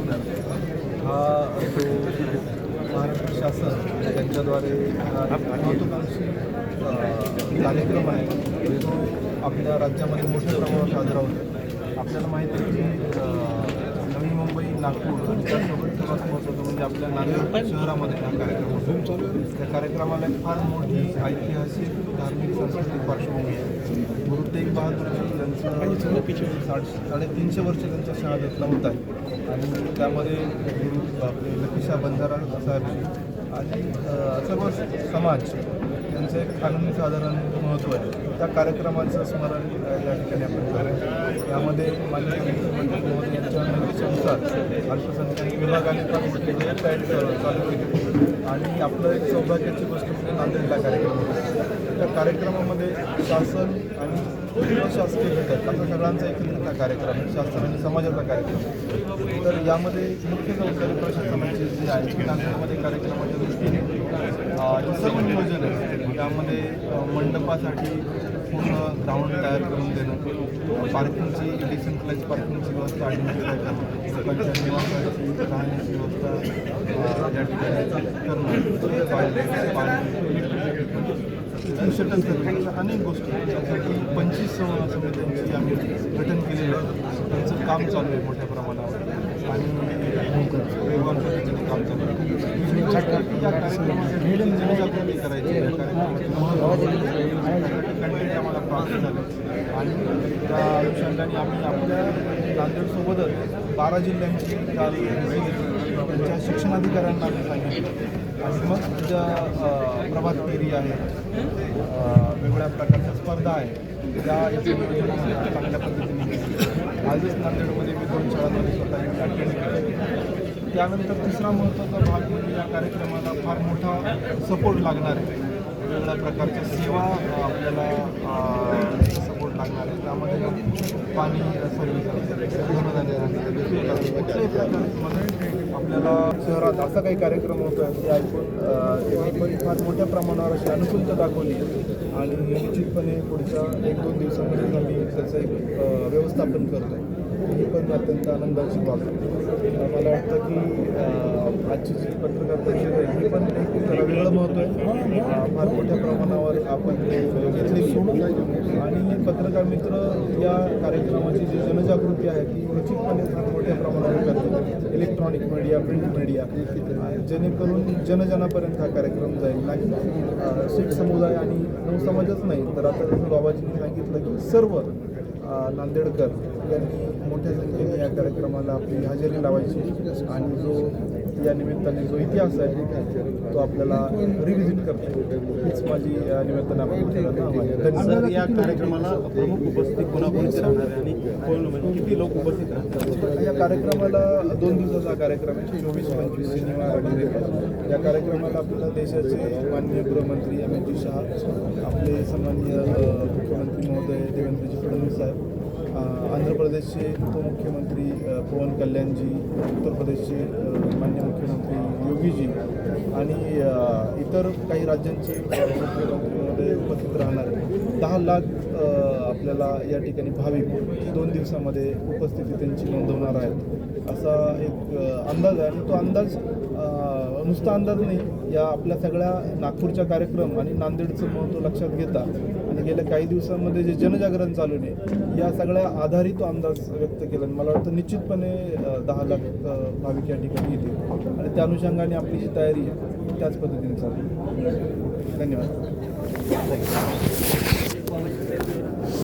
हा जो महाराष्ट्र शासन त्यांच्याद्वारे महत्त्वाकांक्षी कार्यक्रम आहे तो आपल्या राज्यामध्ये मोठ्या प्रमाणात साजरा होतो. आपल्याला माहिती आहे की नवी मुंबई, नागपूर आणि त्यासोबत सर्वात महत्त्वाचं म्हणजे आपल्या नांदेड शहरामध्ये हा कार्यक्रम होतो. त्या कार्यक्रमाला एक फार मोठी ऐतिहासिक धार्मिक सांस्कृतिक पार्श्वभूमी आहे. गुरु तेग बहादूरजी यांचं 350 वर्ष त्यांच्या शहादतला होत आहे आणि त्यामध्ये गुरु आपले लखीशाह बंजारा साहेबजी आणि सर्व समाज यांचं एक अनन्यसाधारण महत्त्व आहे. त्या कार्यक्रमाचं स्मरण या ठिकाणी आपण करूया. यामध्ये माननीय मुख्यमंत्री महोदय यांच्या निर्देशानुसार अल्पसंख्याक विभागाने पण वेबसाईट चालू केली आणि आपलं एक सौभाग्याची गोष्ट म्हणजे नांदेडला कार्यक्रम होता. त्या कार्यक्रमामध्ये शासन आणि शासकीय घटक असा सगळ्यांचा एकत्रित कार्यक्रम आहे. शासन आणि समाजाचा कार्यक्रम. तर यामध्ये मुख्य जबाबदारी प्रशासनाची जी आहे की नांदेडमध्ये कार्यक्रमाच्या दृष्टीने जे सर्व नियोजन आहे त्यामध्ये मंडपासाठी पूर्ण ग्राउंड तयार करून देणं, पार्किंगची डिसेंट्रलाइज पार्किंगची व्यवस्था आयडेंटिफाय करणं, लोकांच्या निवासाची राहण्याची व्यवस्था या ठिकाणी करणं, शटल करणं, अनेक गोष्टी त्यासाठी 25 समित्यांची आम्ही गठन केलेलं आहे. त्यांचं काम चालू आहे मोठ्या प्रमाणावर आणि वेगवान पद्धतीने काम चालू आहे. या कार्यक्रमासाठी जनजागृती करायची आहे. कंटेंट आम्हाला प्राप्त झालं आणि त्या अनुषंगाने आम्ही आपल्या नांदेडसोबतच 12 जिल्ह्यांची काल त्यांच्या शिक्षणाधिकाऱ्यांना आम्ही सांगितलं आणि मग ज्या प्रभात फेरी आहे, वेगवेगळ्या प्रकारच्या स्पर्धा आहे त्या चांगल्या पद्धतीने आजच नांदेडमध्ये मी 2 शाळांमध्ये स्वतः अटेंड केले. त्यानंतर तिसरा महत्त्वाचा भाग म्हणजे या कार्यक्रमाला फार मोठा सपोर्ट लागणार आहे. वेगवेगळ्या प्रकारच्या सेवा आपल्याला सपोर्ट लागणार आहे. त्यामध्ये पाणी सर्व्हिस घरधान्य आपल्याला शहरात असा काही कार्यक्रम होतो आहे ते ऐकून त्यांनी पण फार मोठ्या प्रमाणावर अशी अनुकूलता दाखवली आणि निश्चितपणे पुढच्या 1-2 दिवसामध्ये आम्ही त्याचं एक व्यवस्थापन करतो आहे. ही पण अत्यंत आनंदाची बाब आहे. मला वाटतं की आजची जी पत्रकार परिषद आहे ही पण एक वेगळं महत्त्व आहे. फार मोठ्या प्रमाणावर आपण घेतलेली आणि पत्रकार मित्र या कार्यक्रमाची जी जनजागृती आहे ती निश्चितपणे फार मोठ्या प्रमाणावर करतात. इलेक्ट्रॉनिक मीडिया, प्रिंट मीडिया जेणेकरून जनजनापर्यंत हा कार्यक्रम जाईल. नाही शीख समुदाय आणि नवसमाजच नाही तर आता जसं बाबाजींनी सांगितलं की सर्व नांदेडकर यांनी मोठ्या संख्येने या कार्यक्रमाला आपली हजेरी लावायची आणि जो या निमित्ताने जो इतिहास आहे तो आपल्याला रिव्हिजिट करतो. हीच माझी या निमित्ताने आपण या कार्यक्रमाला प्रमुख उपस्थिती कोणाकोणती राहणार आहे आणि किती लोक उपस्थित राहतात? या कार्यक्रमाला 2 दिवसाचा कार्यक्रम आहे. 24-25 शनिवार आणि रविवार. या कार्यक्रमाला आपल्याला देशाचे माननीय गृहमंत्री अमित शहा, आपले सन्माननीय मुख्यमंत्री महोदय देवेंद्रजी फडणवीस साहेब, आंध्र प्रदेशचे उपमुख्यमंत्री पवन कल्याणजी, उत्तर प्रदेशचे माननीय मुख्यमंत्री योगीजी आणि इतर काही राज्यांचे मुख्यमंत्र्यांमध्ये उपस्थित राहणार 10 लाख आपल्याला या ठिकाणी भाविक 2 दिवसामध्ये उपस्थिती त्यांची नोंदवणार आहेत असा एक अंदाज आहे. आणि तो अंदाज नुसता अंदाज नाही, या आपल्या सगळ्या नागपूरच्या कार्यक्रम आणि नांदेडचं महत्त्व लक्षात घेता आणि गेल्या काही दिवसांमध्ये जे जनजागरण चालू आहे या सगळ्या आधारित तो अंदाज व्यक्त केला. आणि मला वाटतं निश्चितपणे 10 लाख भाविक या ठिकाणी येतील आणि त्या अनुषंगाने आपली जी तयारी आहे त्याच पद्धतीने चालू. धन्यवाद.